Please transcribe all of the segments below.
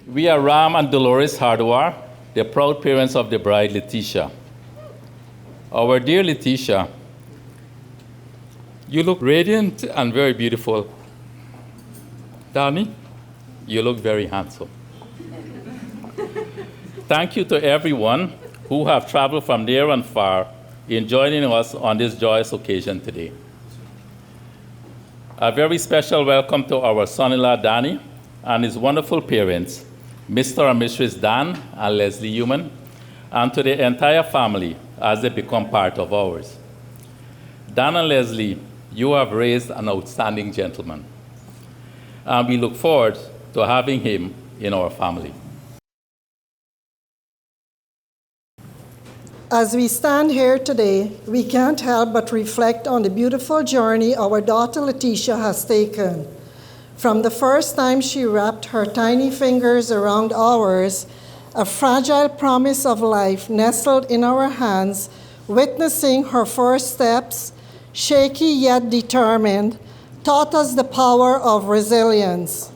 We are Ram and Dolores Hardwar, the proud parents of the bride, Leticia. Our dear Leticia, you look radiant and very beautiful. Danny, you look very handsome. Thank you to everyone who have traveled from near and far in joining us on this joyous occasion today. A very special welcome to our son-in-law, Danny, and his wonderful parents, Mr. and Mrs. Dan and Leslie Human, and to the entire family as they become part of ours. Dan and Leslie, you have raised an outstanding gentleman, and we look forward to having him in our family. As we stand here today, we can't help but reflect on the beautiful journey our daughter Leticia has taken. From the first time she wrapped her tiny fingers around ours, a fragile promise of life nestled in our hands, witnessing her first steps, shaky yet determined, taught us the power of resilience.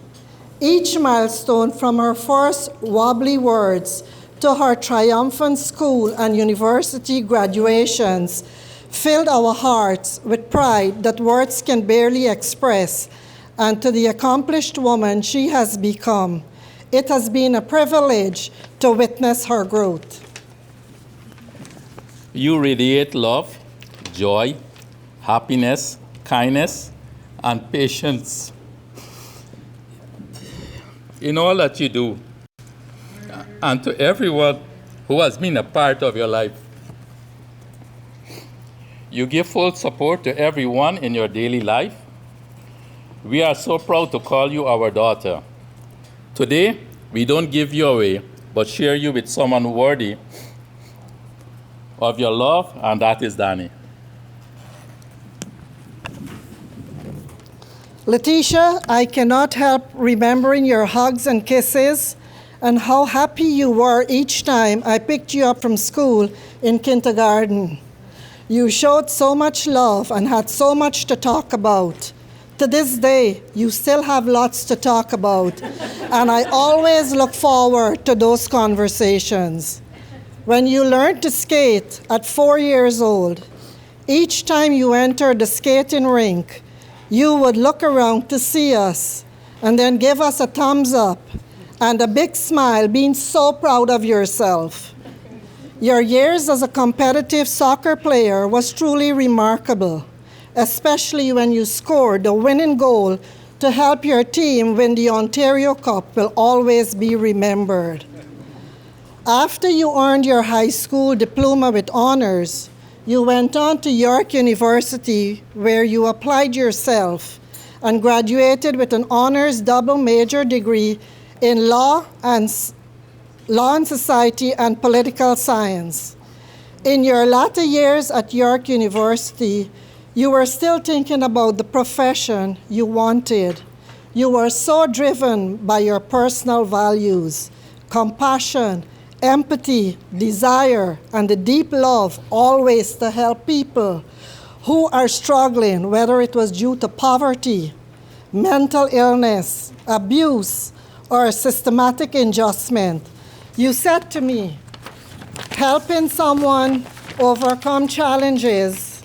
Each milestone, from her first wobbly words to her triumphant school and university graduations, filled our hearts with pride that words can barely express, and to the accomplished woman she has become. It has been a privilege to witness her growth. You radiate love, joy, happiness, kindness, and patience in all that you do, and to everyone who has been a part of your life. You give full support to everyone in your daily life. We are so proud to call you our daughter. Today, we don't give you away, but share you with someone worthy of your love, and that is Danny. Leticia, I cannot help remembering your hugs and kisses and how happy you were each time I picked you up from school in kindergarten. You showed so much love and had so much to talk about. To this day, you still have lots to talk about, and I always look forward to those conversations. When you learned to skate at 4 years old, each time you entered the skating rink, you would look around to see us and then give us a thumbs up and a big smile, being so proud of yourself. Your years as a competitive soccer player was truly remarkable, especially when you scored the winning goal to help your team win the Ontario Cup will always be remembered. After you earned your high school diploma with honors, you went on to York University, where you applied yourself and graduated with an honors double major degree in law and society and political science. In your latter years at York University, you were still thinking about the profession you wanted. You were so driven by your personal values, compassion, empathy, desire, and the deep love always to help people who are struggling, whether it was due to poverty, mental illness, abuse, or systematic injustice. You said to me, helping someone overcome challenges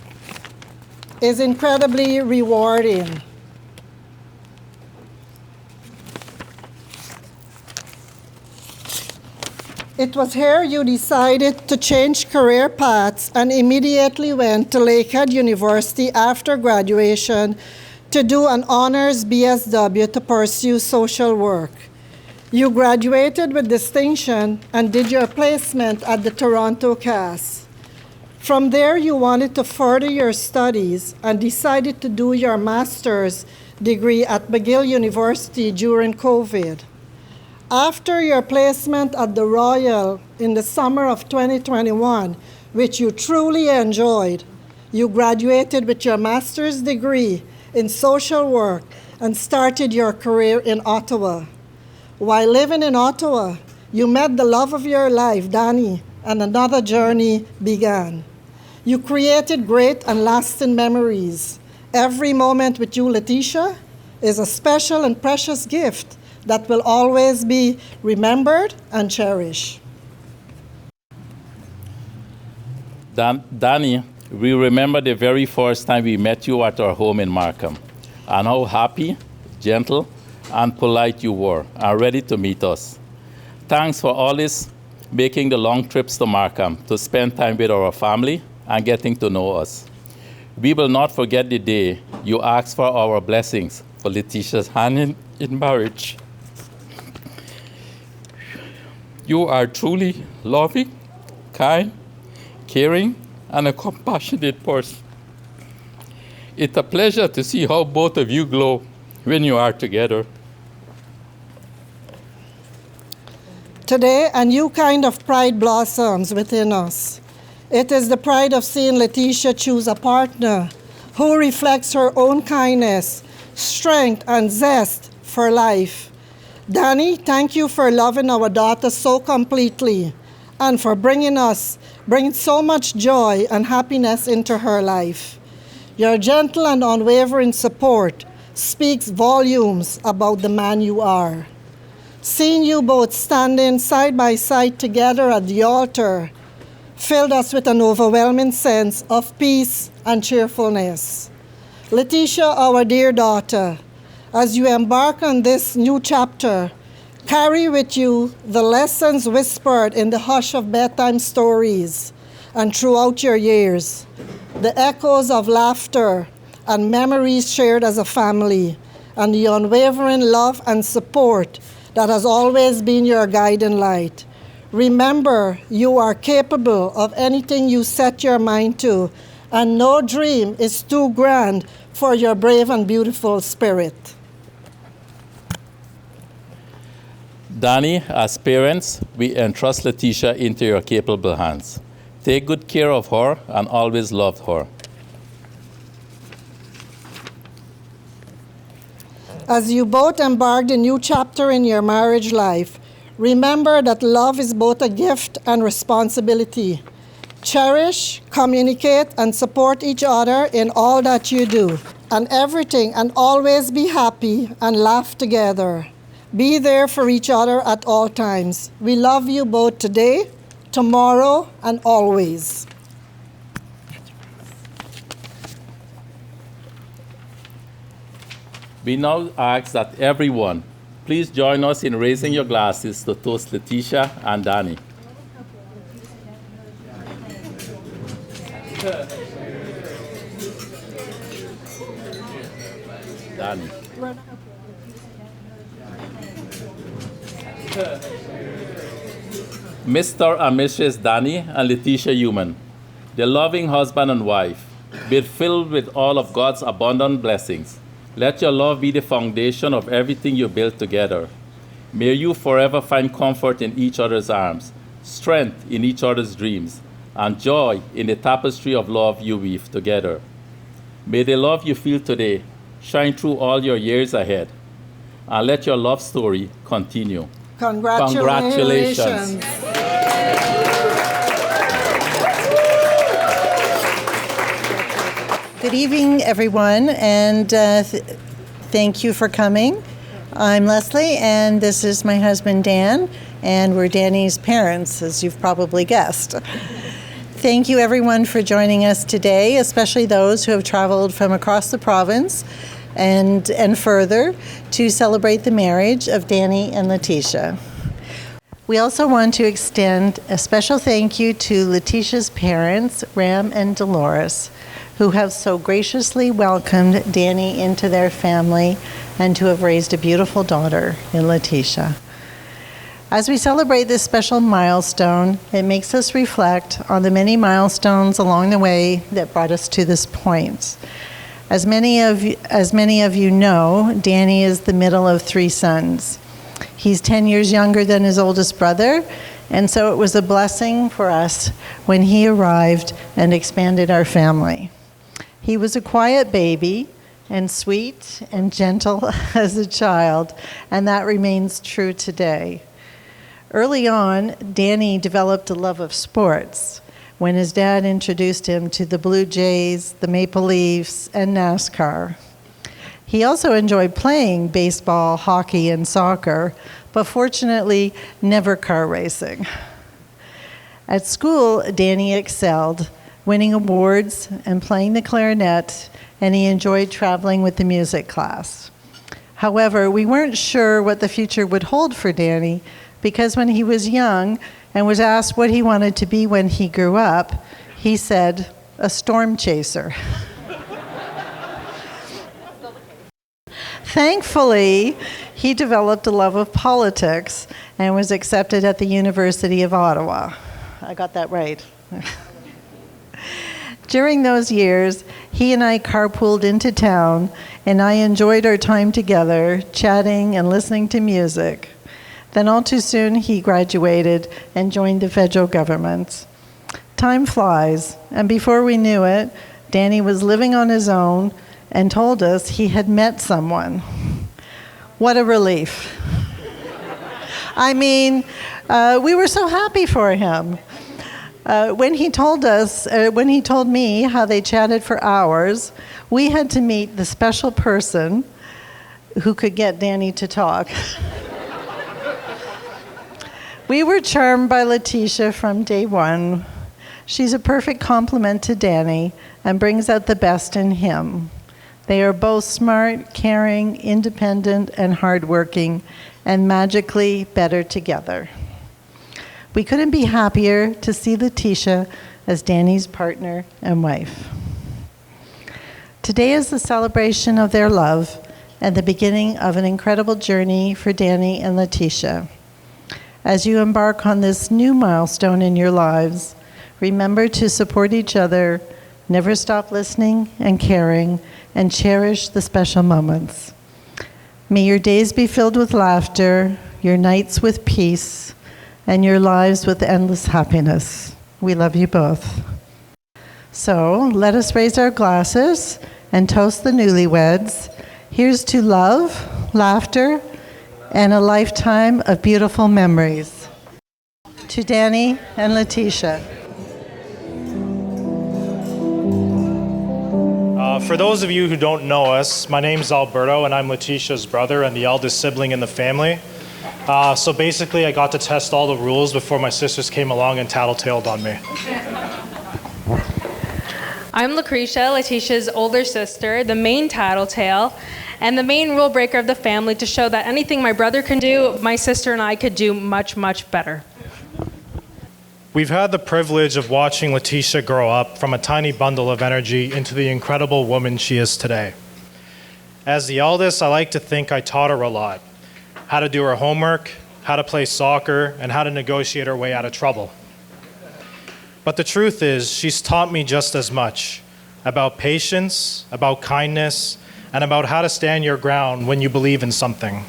is incredibly rewarding. It was here you decided to change career paths and immediately went to Lakehead University after graduation to do an honors BSW to pursue social work. You graduated with distinction and did your placement at the Toronto CAS. From there, you wanted to further your studies and decided to do your master's degree at McGill University during COVID. After your placement at the Royal in the summer of 2021, which you truly enjoyed, you graduated with your master's degree in social work and started your career in Ottawa. While living in Ottawa, you met the love of your life, Danny, and another journey began. You created great and lasting memories. Every moment with you, Leticia, is a special and precious gift that will always be remembered and cherished. Danny, we remember the very first time we met you at our home in Markham, and how happy, gentle, and polite you were, and ready to meet us. Thanks for always making the long trips to Markham to spend time with our family and getting to know us. We will not forget the day you asked for our blessings for Leticia's hand in marriage. You are truly loving, kind, caring, and a compassionate person. It's a pleasure to see how both of you glow when you are together. Today, a new kind of pride blossoms within us. It is the pride of seeing Leticia choose a partner who reflects her own kindness, strength, and zest for life. Danny, thank you for loving our daughter so completely and for bringing so much joy and happiness into her life. Your gentle and unwavering support speaks volumes about the man you are. Seeing you both standing side by side together at the altar filled us with an overwhelming sense of peace and cheerfulness. Leticia, our dear daughter, as you embark on this new chapter, carry with you the lessons whispered in the hush of bedtime stories and throughout your years, the echoes of laughter and memories shared as a family, and the unwavering love and support that has always been your guiding light. Remember, you are capable of anything you set your mind to, and no dream is too grand for your brave and beautiful spirit. Danny, as parents, we entrust Leticia into your capable hands. Take good care of her and always love her. As you both embark a new chapter in your marriage life, remember that love is both a gift and responsibility. Cherish, communicate, and support each other in all that you do, and everything, and always be happy and laugh together. Be there for each other at all times. We love you both today, tomorrow, and always. We now ask that everyone please join us in raising your glasses to toast Leticia and Danny. Danny. Mr. and Mrs. Danny and Leticia Human, the loving husband and wife, be filled with all of God's abundant blessings. Let your love be the foundation of everything you build together. May you forever find comfort in each other's arms, strength in each other's dreams, and joy in the tapestry of love you weave together. May the love you feel today shine through all your years ahead, and let your love story continue. Congratulations. Good evening, everyone, and thank you for coming. I'm Leslie, and this is my husband, Dan, and we're Danny's parents, as you've probably guessed. Thank you, everyone, for joining us today, especially those who have traveled from across the province and further to celebrate the marriage of Danny and Leticia. We also want to extend a special thank you to Leticia's parents, Ram and Dolores, who have so graciously welcomed Danny into their family and to have raised a beautiful daughter in Leticia. As we celebrate this special milestone, it makes us reflect on the many milestones along the way that brought us to this point. As many of you know, Danny is the middle of 3 sons. He's 10 years younger than his oldest brother, and so it was a blessing for us when he arrived and expanded our family. He was a quiet baby and sweet and gentle as a child, and that remains true today. Early on, Danny developed a love of sports when his dad introduced him to the Blue Jays, the Maple Leafs, and NASCAR. He also enjoyed playing baseball, hockey, and soccer, but fortunately, never car racing. At school, Danny excelled, winning awards and playing the clarinet, and he enjoyed traveling with the music class. However, we weren't sure what the future would hold for Danny because when he was young and was asked what he wanted to be when he grew up, he said, a storm chaser. Thankfully, he developed a love of politics and was accepted at the University of Ottawa. I got that right. During those years, he and I carpooled into town, and I enjoyed our time together, chatting and listening to music. Then all too soon, he graduated and joined the federal government. Time flies, and before we knew it, Danny was living on his own and told us he had met someone. What a relief. I mean, we were so happy for him. When he told me how they chatted for hours, we had to meet the special person who could get Danny to talk. We were charmed by Leticia from day one. She's a perfect complement to Danny and brings out the best in him. They are both smart, caring, independent, and hardworking, and magically better together. We couldn't be happier to see Leticia as Danny's partner and wife. Today is the celebration of their love and the beginning of an incredible journey for Danny and Leticia. As you embark on this new milestone in your lives, remember to support each other, never stop listening and caring, and cherish the special moments. May your days be filled with laughter, your nights with peace, and your lives with endless happiness. We love you both. So let us raise our glasses and toast the newlyweds. Here's to love, laughter, and a lifetime of beautiful memories. To Danny and Leticia. For those of you who don't know us, my name's Alberto, and I'm Leticia's brother and the eldest sibling in the family. So basically, I got to test all the rules before my sisters came along and tattletaled on me. I'm Lucretia, Leticia's older sister, the main tattletale, and the main rule breaker of the family to show that anything my brother can do, my sister and I could do much, much better. We've had the privilege of watching Leticia grow up from a tiny bundle of energy into the incredible woman she is today. As the eldest, I like to think I taught her a lot. How to do her homework, how to play soccer, and how to negotiate her way out of trouble. But the truth is, she's taught me just as much about patience, about kindness, and about how to stand your ground when you believe in something.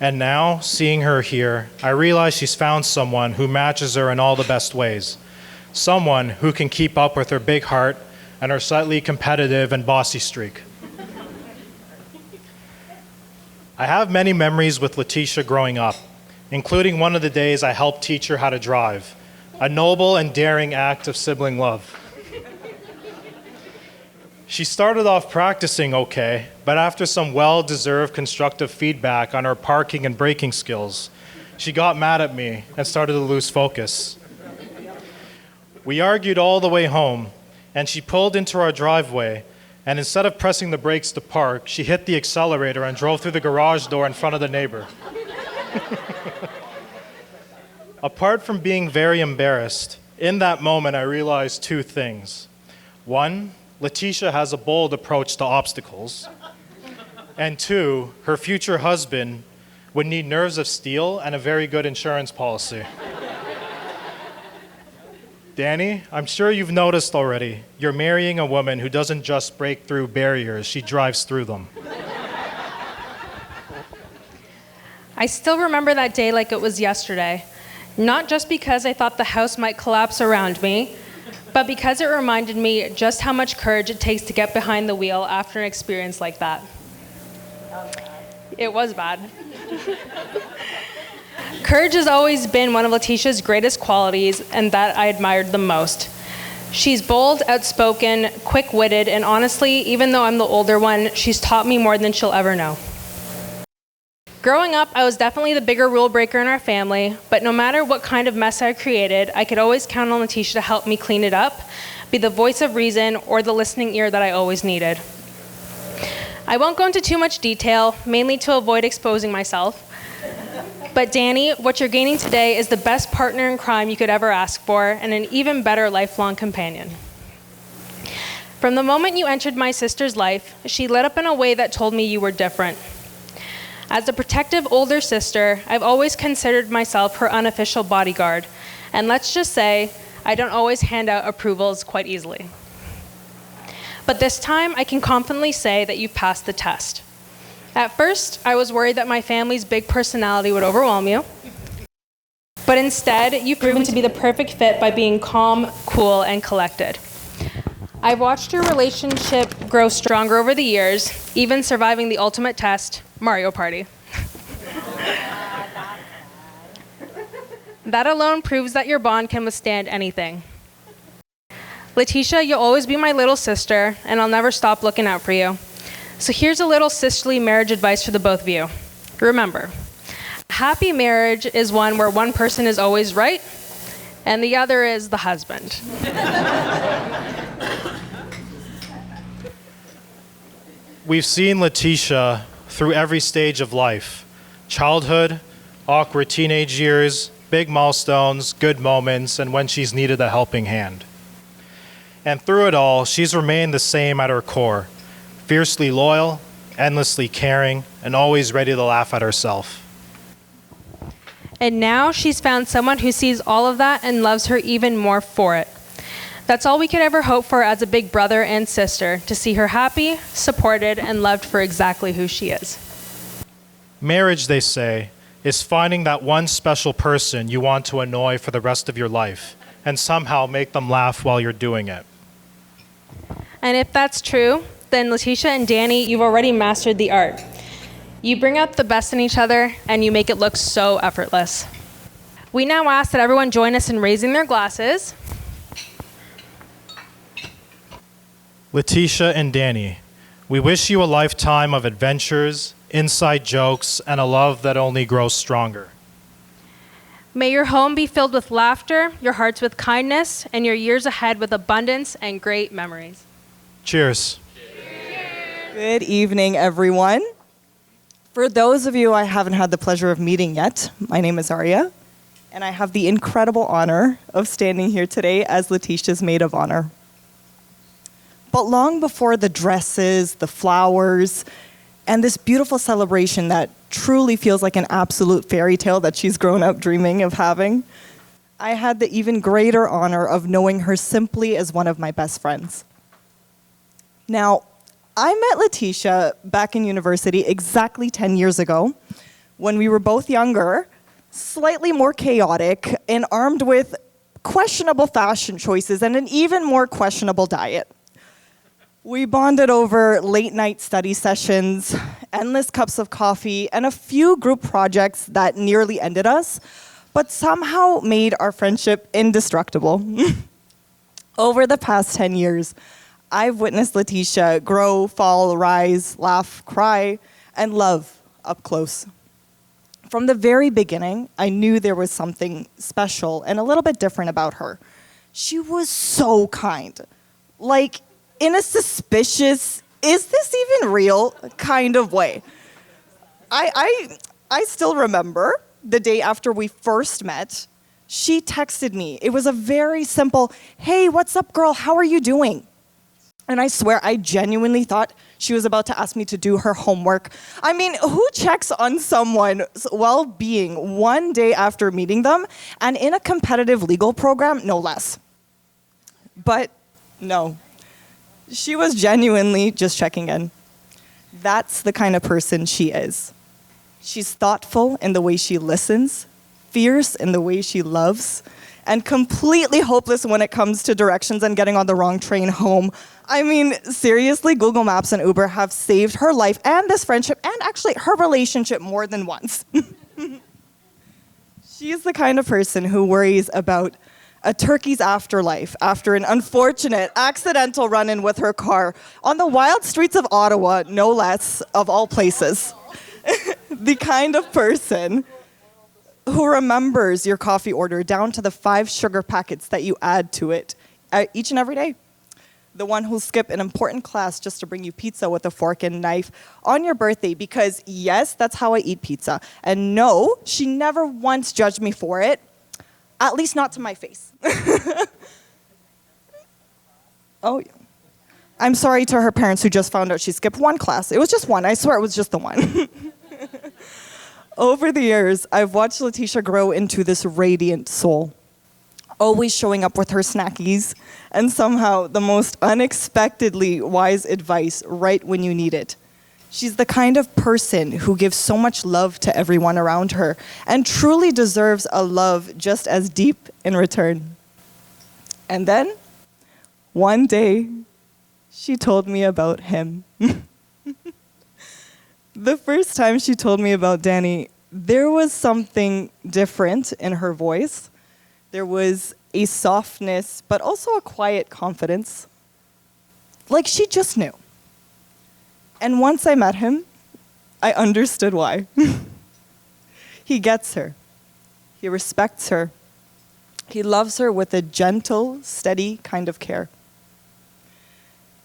And now, seeing her here, I realize she's found someone who matches her in all the best ways. Someone who can keep up with her big heart and her slightly competitive and bossy streak. I have many memories with Leticia growing up, including one of the days I helped teach her how to drive, a noble and daring act of sibling love. She started off practicing okay, but after some well-deserved constructive feedback on her parking and braking skills, she got mad at me and started to lose focus. We argued all the way home, and she pulled into our driveway, and instead of pressing the brakes to park, she hit the accelerator and drove through the garage door in front of the neighbor. Apart from being very embarrassed, in that moment I realized two things. One, Leticia has a bold approach to obstacles. And two, her future husband would need nerves of steel and a very good insurance policy. Danny, I'm sure you've noticed already, you're marrying a woman who doesn't just break through barriers, she drives through them. I still remember that day like it was yesterday. Not just because I thought the house might collapse around me, but because it reminded me just how much courage it takes to get behind the wheel after an experience like that. It was bad. Courage has always been one of Leticia's greatest qualities, and that I admired the most. She's bold, outspoken, quick-witted, and honestly, even though I'm the older one, she's taught me more than she'll ever know. Growing up, I was definitely the bigger rule breaker in our family, but no matter what kind of mess I created, I could always count on Leticia to help me clean it up, be the voice of reason, or the listening ear that I always needed. I won't go into too much detail, mainly to avoid exposing myself. But Danny, what you're gaining today is the best partner in crime you could ever ask for, and an even better lifelong companion. From the moment you entered my sister's life, she lit up in a way that told me you were different. As a protective older sister, I've always considered myself her unofficial bodyguard, and let's just say, I don't always hand out approvals quite easily. But this time, I can confidently say that you've passed the test. At first, I was worried that my family's big personality would overwhelm you, but instead, you've proven to be the perfect fit by being calm, cool, and collected. I've watched your relationship grow stronger over the years, even surviving the ultimate test, Mario Party. That alone proves that your bond can withstand anything. Leticia, you'll always be my little sister, and I'll never stop looking out for you. So here's a little sisterly marriage advice for the both of you. Remember, a happy marriage is one where one person is always right, and the other is the husband. We've seen Leticia through every stage of life: childhood, awkward teenage years, big milestones, good moments, and when she's needed a helping hand. And through it all, she's remained the same at her core: fiercely loyal, endlessly caring, and always ready to laugh at herself. And now she's found someone who sees all of that and loves her even more for it. That's all we could ever hope for as a big brother and sister, to see her happy, supported, and loved for exactly who she is. Marriage, they say, is finding that one special person you want to annoy for the rest of your life and somehow make them laugh while you're doing it. And if that's true, then Leticia and Danny, you've already mastered the art. You bring out the best in each other, and you make it look so effortless. We now ask that everyone join us in raising their glasses. Leticia and Danny, we wish you a lifetime of adventures, inside jokes, and a love that only grows stronger. May your home be filled with laughter, your hearts with kindness, and your years ahead with abundance and great memories. Cheers. Good evening, everyone. For those of you I haven't had the pleasure of meeting yet, my name is Arya, and I have the incredible honor of standing here today as Leticia's maid of honor. But long before the dresses, the flowers, and this beautiful celebration that truly feels like an absolute fairy tale that she's grown up dreaming of having, I had the even greater honor of knowing her simply as one of my best friends. Now, I met Leticia back in university exactly 10 years ago when we were both younger, slightly more chaotic, and armed with questionable fashion choices and an even more questionable diet. We bonded over late-night study sessions, endless cups of coffee, and a few group projects that nearly ended us, but somehow made our friendship indestructible. Over the past 10 years, I've witnessed Leticia grow, fall, rise, laugh, cry, and love up close. From the very beginning, I knew there was something special and a little bit different about her. She was so kind. Like, in a suspicious, is this even real kind of way. I still remember the day after we first met, she texted me. It was a very simple, "Hey, what's up, girl? How are you doing?" And I swear, I genuinely thought she was about to ask me to do her homework. I mean, who checks on someone's well-being one day after meeting them, and in a competitive legal program, no less? But no. She was genuinely just checking in. That's the kind of person she is. She's thoughtful in the way she listens, fierce in the way she loves, and completely hopeless when it comes to directions and getting on the wrong train home. I mean, seriously, Google Maps and Uber have saved her life and this friendship and actually her relationship more than once. She is the kind of person who worries about a turkey's afterlife after an unfortunate accidental run-in with her car on the wild streets of Ottawa, no less, of all places. The kind of person who remembers your coffee order down to the 5 sugar packets that you add to it each and every day. The one who'll skip an important class just to bring you pizza with a fork and knife on your birthday because, yes, that's how I eat pizza. And no, she never once judged me for it, at least not to my face. Oh, yeah. I'm sorry to her parents who just found out she skipped one class. It was just one. I swear it was just the one. Over the years, I've watched Leticia grow into this radiant soul, always showing up with her snackies and somehow the most unexpectedly wise advice right when you need it. She's the kind of person who gives so much love to everyone around her and truly deserves a love just as deep in return. And then, one day, she told me about him. The first time she told me about Danny, there was something different in her voice. There was a softness, but also a quiet confidence. Like she just knew. And once I met him, I understood why. He gets her. He respects her. He loves her with a gentle, steady kind of care.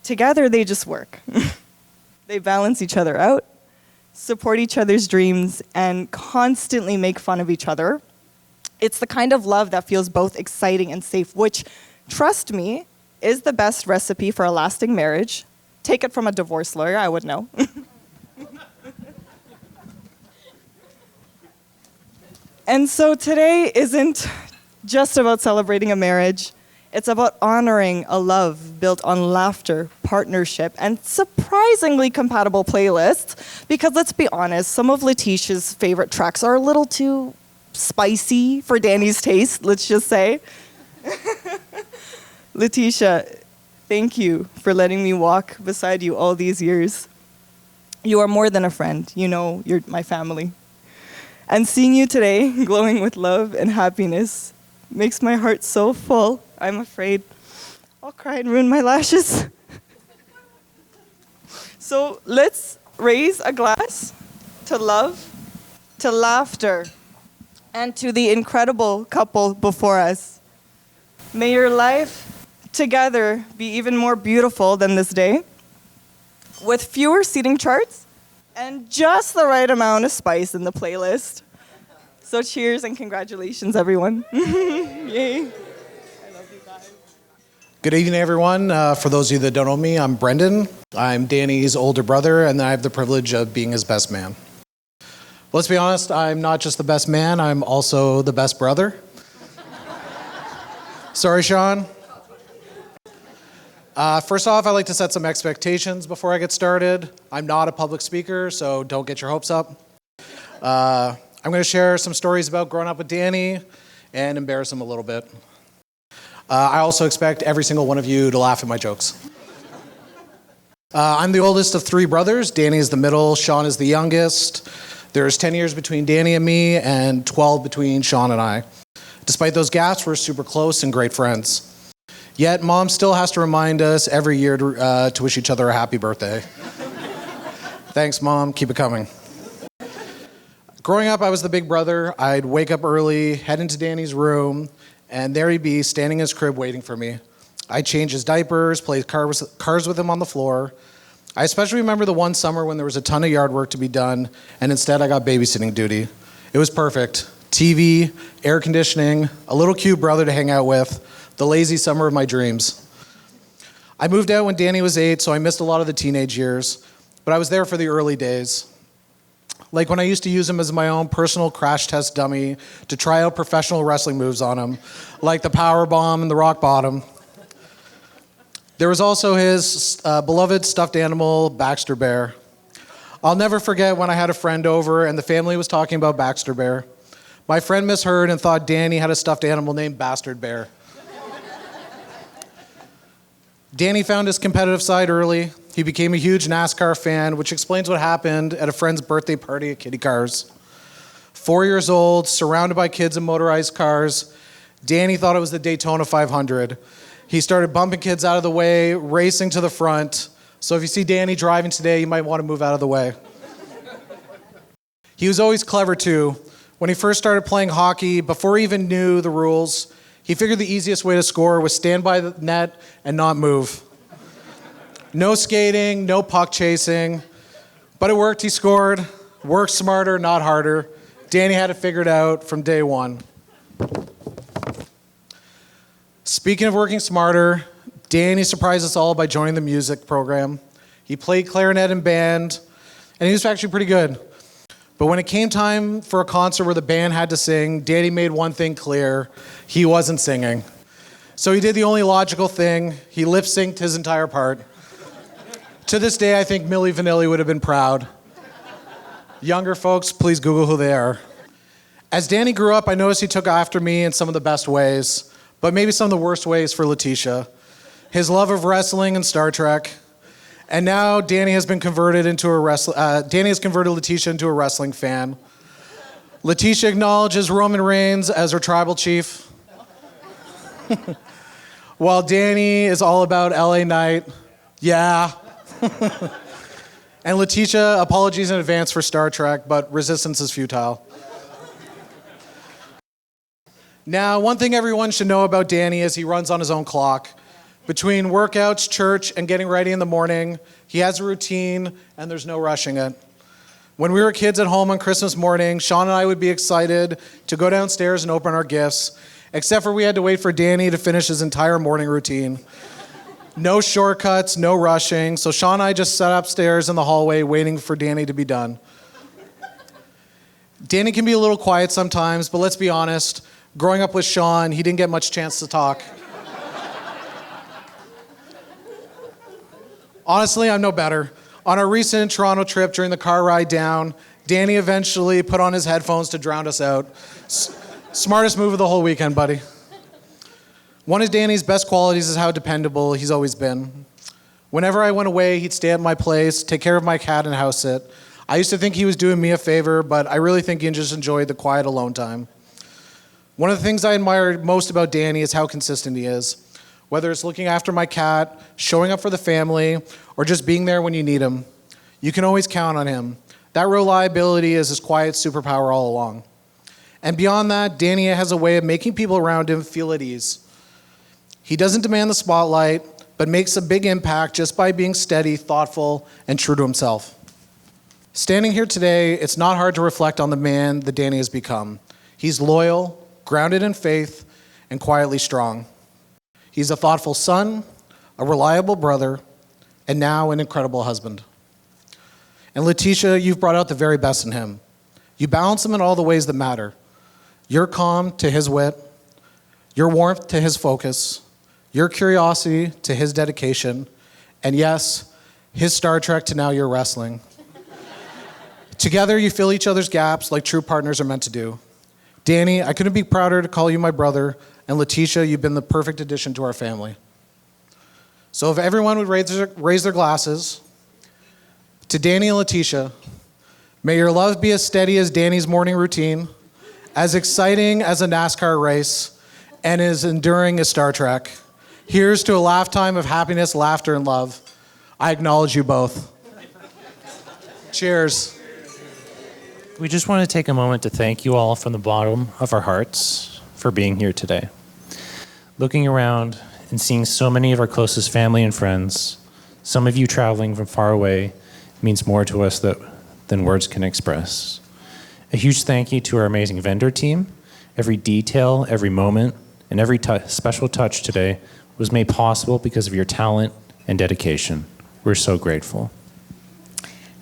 Together, they just work. They balance each other out, support each other's dreams, and constantly make fun of each other. It's the kind of love that feels both exciting and safe, which, trust me, is the best recipe for a lasting marriage. Take it from a divorce lawyer, I would know. And so today isn't just about celebrating a marriage. It's about honoring a love built on laughter, partnership, and surprisingly compatible playlists. Because let's be honest, some of Leticia's favorite tracks are a little too spicy for Danny's taste, let's just say. Leticia, thank you for letting me walk beside you all these years. You are more than a friend. You know, you're my family. And seeing you today, glowing with love and happiness, makes my heart so full, I'm afraid I'll cry and ruin my lashes. So let's raise a glass to love, to laughter, and to the incredible couple before us. May your life together be even more beautiful than this day, with fewer seating charts and just the right amount of spice in the playlist. So cheers and congratulations, everyone. Yay. I love you guys. Good evening, everyone. For those of you that don't know me, I'm Brendan. I'm Danny's older brother, and I have the privilege of being his best man. Let's be honest, I'm not just the best man, I'm also the best brother. Sorry, Sean. First off, I'd like to set some expectations before I get started. I'm not a public speaker, so don't get your hopes up. I'm going to share some stories about growing up with Danny and embarrass him a little bit. I also expect every single one of you to laugh at my jokes. I'm the oldest of 3 brothers. Danny is the middle, Sean is the youngest. There's 10 years between Danny and me and 12 between Sean and I. Despite those gaps, we're super close and great friends. Yet, Mom still has to remind us every year to wish each other a happy birthday. Thanks, Mom. Keep it coming. Growing up, I was the big brother. I'd wake up early, head into Danny's room, and there he'd be standing in his crib waiting for me. I'd change his diapers, play cars with him on the floor. I especially remember the one summer when there was a ton of yard work to be done, and instead I got babysitting duty. It was perfect. TV, air conditioning, a little cute brother to hang out with, the lazy summer of my dreams. I moved out when Danny was 8, so I missed a lot of the teenage years, but I was there for the early days. Like when I used to use him as my own personal crash test dummy to try out professional wrestling moves on him, like the power bomb and the rock bottom. There was also his beloved stuffed animal, Baxter Bear. I'll never forget when I had a friend over and the family was talking about Baxter Bear. My friend misheard and thought Danny had a stuffed animal named Bastard Bear. Danny found his competitive side early. He became a huge NASCAR fan, which explains what happened at a friend's birthday party at Kitty Cars. 4 years old, surrounded by kids in motorized cars, Danny thought it was the Daytona 500. He started bumping kids out of the way, racing to the front. So if you see Danny driving today, you might want to move out of the way. He was always clever too. When he first started playing hockey, before he even knew the rules, he figured the easiest way to score was stand by the net and not move. No skating, no puck chasing. But it worked, he scored. Work smarter, not harder. Danny had it figured out from day one. Speaking of working smarter, Danny surprised us all by joining the music program. He played clarinet in band, and he was actually pretty good. But when it came time for a concert where the band had to sing, Danny made one thing clear: he wasn't singing. So he did the only logical thing. He lip-synced his entire part. To this day, I think Milli Vanilli would have been proud. Younger folks, please Google who they are. As Danny grew up, I noticed he took after me in some of the best ways, but maybe some of the worst ways for Leticia. His love of wrestling and Star Trek. And now Danny has converted Leticia into a wrestling fan. Leticia acknowledges Roman Reigns as her tribal chief. While Danny is all about LA Knight. Yeah. And Leticia, apologies in advance for Star Trek, but resistance is futile. Now, one thing everyone should know about Danny is he runs on his own clock. Between workouts, church, and getting ready in the morning, he has a routine, and there's no rushing it. When we were kids at home on Christmas morning, Sean and I would be excited to go downstairs and open our gifts, except for we had to wait for Danny to finish his entire morning routine. No shortcuts, no rushing, so Sean and I just sat upstairs in the hallway waiting for Danny to be done. Danny can be a little quiet sometimes, but let's be honest, growing up with Sean, he didn't get much chance to talk. Honestly, I'm no better. On our recent Toronto trip during the car ride down, Danny eventually put on his headphones to drown us out. Smartest move of the whole weekend, buddy. One of Danny's best qualities is how dependable he's always been. Whenever I went away, he'd stay at my place, take care of my cat, and house sit. I used to think he was doing me a favor, but I really think he just enjoyed the quiet alone time. One of the things I admire most about Danny is how consistent he is. Whether it's looking after my cat, showing up for the family, or just being there when you need him. You can always count on him. That reliability is his quiet superpower all along. And beyond that, Danny has a way of making people around him feel at ease. He doesn't demand the spotlight, but makes a big impact just by being steady, thoughtful, and true to himself. Standing here today, it's not hard to reflect on the man that Danny has become. He's loyal, grounded in faith, and quietly strong. He's a thoughtful son, a reliable brother, and now an incredible husband. And Leticia, you've brought out the very best in him. You balance him in all the ways that matter. Your calm to his wit, your warmth to his focus, your curiosity to his dedication, and yes, his Star Trek to now your wrestling. Together, you fill each other's gaps like true partners are meant to do. Danny, I couldn't be prouder to call you my brother, and Leticia, you've been the perfect addition to our family. So if everyone would raise their glasses to Danny and Leticia, may your love be as steady as Danny's morning routine, as exciting as a NASCAR race, and as enduring as Star Trek. Here's to a lifetime of happiness, laughter, and love. I acknowledge you both. Cheers. We just want to take a moment to thank you all from the bottom of our hearts for being here today. Looking around and seeing so many of our closest family and friends, some of you traveling from far away, means more to us than words can express. A huge thank you to our amazing vendor team. Every detail, every moment, and every special touch today was made possible because of your talent and dedication. We're so grateful.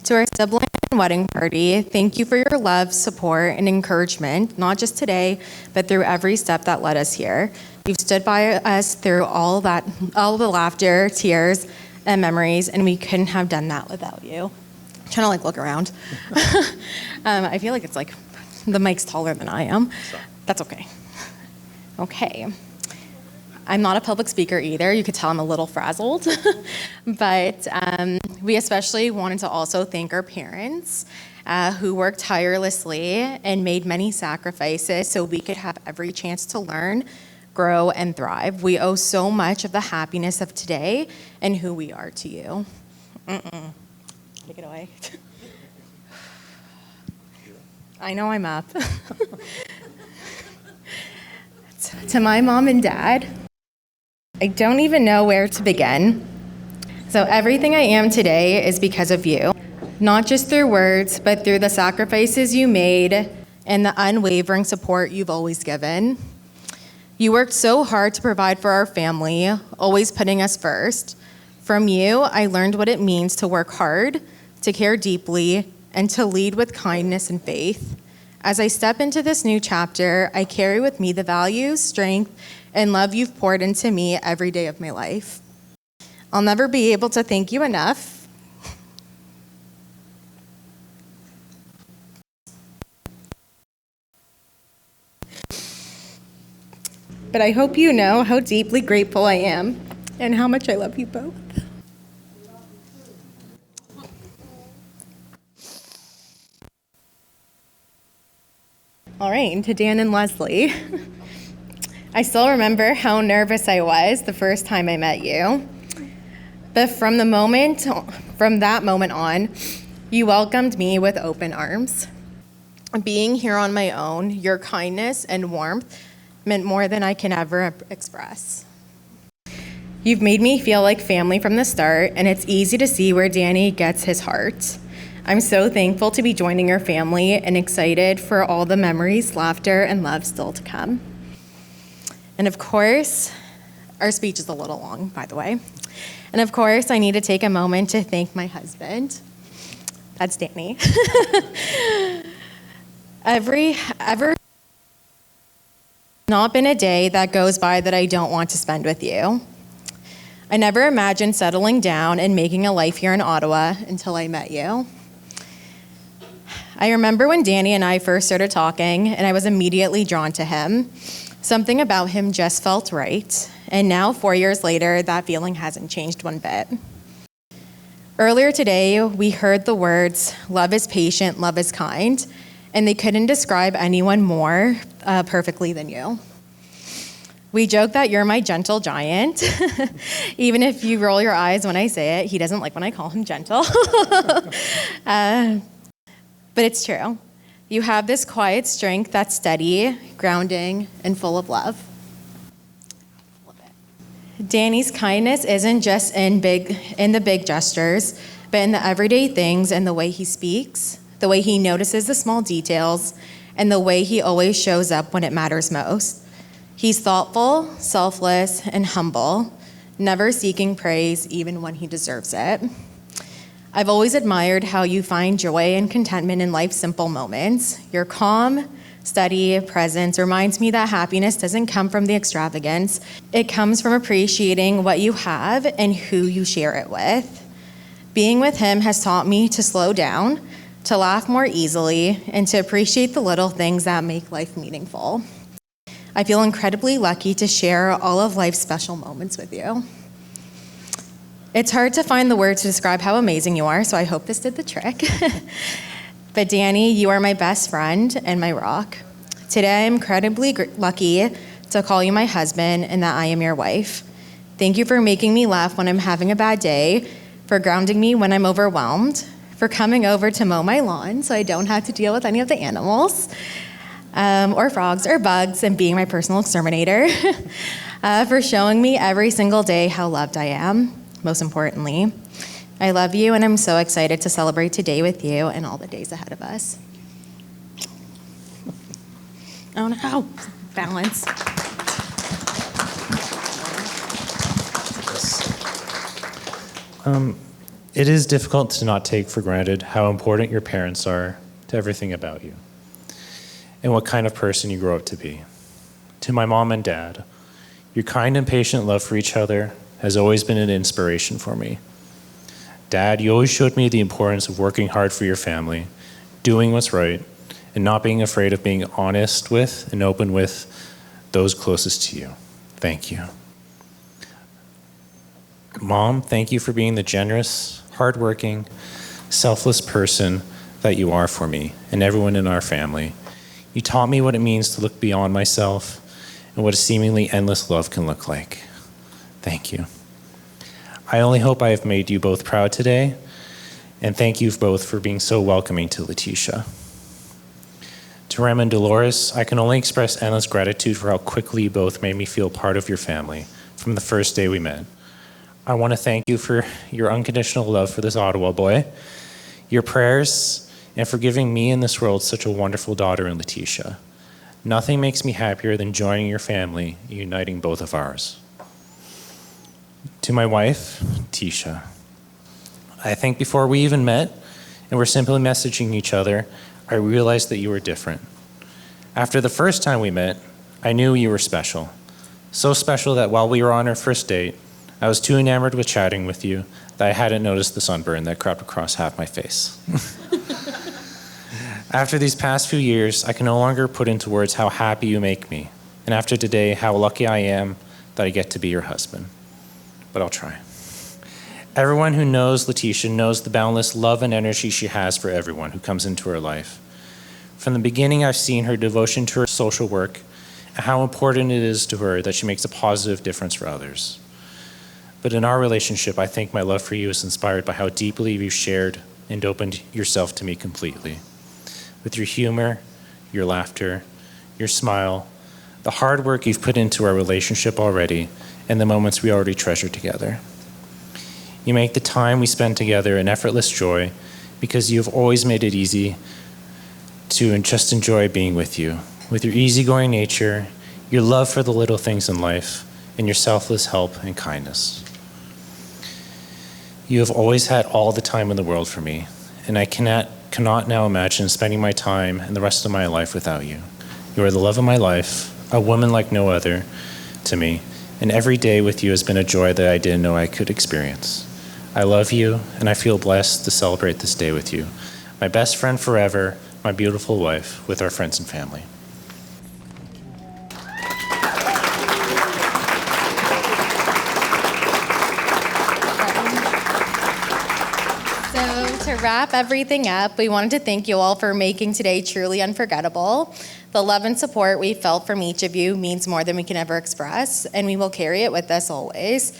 To our sibling wedding party, thank you for your love, support, and encouragement, not just today, but through every step that led us here. You've stood by us through all the laughter, tears, and memories, and we couldn't have done that without you. I'm trying to look around. I feel like it's like the mic's taller than I am. That's okay. Okay. I'm not a public speaker either. You could tell I'm a little frazzled. But we especially wanted to also thank our parents who worked tirelessly and made many sacrifices so we could have every chance to learn, grow, and thrive. We owe so much of the happiness of today and who we are to you. Take it away. I know I'm up. To my mom and dad, I don't even know where to begin. So everything I am today is because of you, not just through words, but through the sacrifices you made and the unwavering support you've always given. You worked so hard to provide for our family, always putting us first. From you, I learned what it means to work hard, to care deeply, and to lead with kindness and faith. As I step into this new chapter, I carry with me the values, strength, and love you've poured into me every day of my life. I'll never be able to thank you enough. But I hope you know how deeply grateful I am and how much I love you both. All right, and to Dan and Leslie. I still remember how nervous I was the first time I met you. But from that moment on, you welcomed me with open arms. Being here on my own, your kindness and warmth meant more than I can ever express. You've made me feel like family from the start, and it's easy to see where Danny gets his heart. I'm so thankful to be joining your family and excited for all the memories, laughter, and love still to come. And of course, our speech is a little long, by the way. And of course, I need to take a moment to thank my husband. That's Danny. Ever not been a day that goes by that I don't want to spend with you. I never imagined settling down and making a life here in Ottawa until I met you. I remember when Danny and I first started talking, and I was immediately drawn to him. Something about him just felt right, and now 4 years later, that feeling hasn't changed one bit. Earlier today, we heard the words, love is patient, love is kind, and they couldn't describe anyone more perfectly than you. We joke that you're my gentle giant, even if you roll your eyes when I say it. He doesn't like when I call him gentle. But it's true. You have this quiet strength that's steady, grounding, and full of love. Danny's kindness isn't just in the big gestures, but in the everyday things and the way he speaks, the way he notices the small details, and the way he always shows up when it matters most. He's thoughtful, selfless, and humble, never seeking praise even when he deserves it. I've always admired how you find joy and contentment in life's simple moments. Your calm, steady presence reminds me that happiness doesn't come from the extravagance. It comes from appreciating what you have and who you share it with. Being with him has taught me to slow down, to laugh more easily, and to appreciate the little things that make life meaningful. I feel incredibly lucky to share all of life's special moments with you. It's hard to find the words to describe how amazing you are, so I hope this did the trick. But Danny, you are my best friend and my rock. Today, I'm incredibly lucky to call you my husband and that I am your wife. Thank you for making me laugh when I'm having a bad day, for grounding me when I'm overwhelmed, for coming over to mow my lawn so I don't have to deal with any of the animals, or frogs or bugs, and being my personal exterminator, for showing me every single day how loved I am. Most importantly, I love you, and I'm so excited to celebrate today with you and all the days ahead of us. Oh no, balance. It is difficult to not take for granted how important your parents are to everything about you and what kind of person you grow up to be. To my mom and dad, your kind and patient love for each other has always been an inspiration for me. Dad, you always showed me the importance of working hard for your family, doing what's right, and not being afraid of being honest with and open with those closest to you. Thank you. Mom, thank you for being the generous, hardworking, selfless person that you are for me and everyone in our family. You taught me what it means to look beyond myself and what a seemingly endless love can look like. Thank you. I only hope I have made you both proud today, and thank you both for being so welcoming to Leticia. To Rem and Dolores, I can only express endless gratitude for how quickly you both made me feel part of your family from the first day we met. I want to thank you for your unconditional love for this Ottawa boy, your prayers, and for giving me in this world such a wonderful daughter in Leticia. Nothing makes me happier than joining your family, uniting both of ours. To my wife, Tisha, I think before we even met and were simply messaging each other, I realized that you were different. After the first time we met, I knew you were special. So special that while we were on our first date, I was too enamored with chatting with you that I hadn't noticed the sunburn that crept across half my face. After these past few years, I can no longer put into words how happy you make me, and after today, how lucky I am that I get to be your husband. But I'll try. Everyone who knows Leticia knows the boundless love and energy she has for everyone who comes into her life. From the beginning, I've seen her devotion to her social work and how important it is to her that she makes a positive difference for others. But in our relationship, I think my love for you is inspired by how deeply you've shared and opened yourself to me completely. With your humor, your laughter, your smile, the hard work you've put into our relationship already, and the moments we already treasure together. You make the time we spend together an effortless joy because you've always made it easy to just enjoy being with you. With your easygoing nature, your love for the little things in life, and your selfless help and kindness. You have always had all the time in the world for me, and I cannot now imagine spending my time and the rest of my life without you. You are the love of my life, a woman like no other to me, and every day with you has been a joy that I didn't know I could experience. I love you, and I feel blessed to celebrate this day with you. My best friend forever, my beautiful wife, with our friends and family. To wrap everything up, we wanted to thank you all for making today truly unforgettable. The love and support we felt from each of you means more than we can ever express, and we will carry it with us always.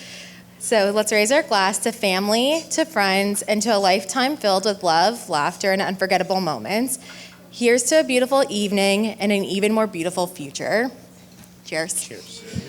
So let's raise our glass to family, to friends, and to a lifetime filled with love, laughter, and unforgettable moments. Here's to a beautiful evening and an even more beautiful future. Cheers. Cheers.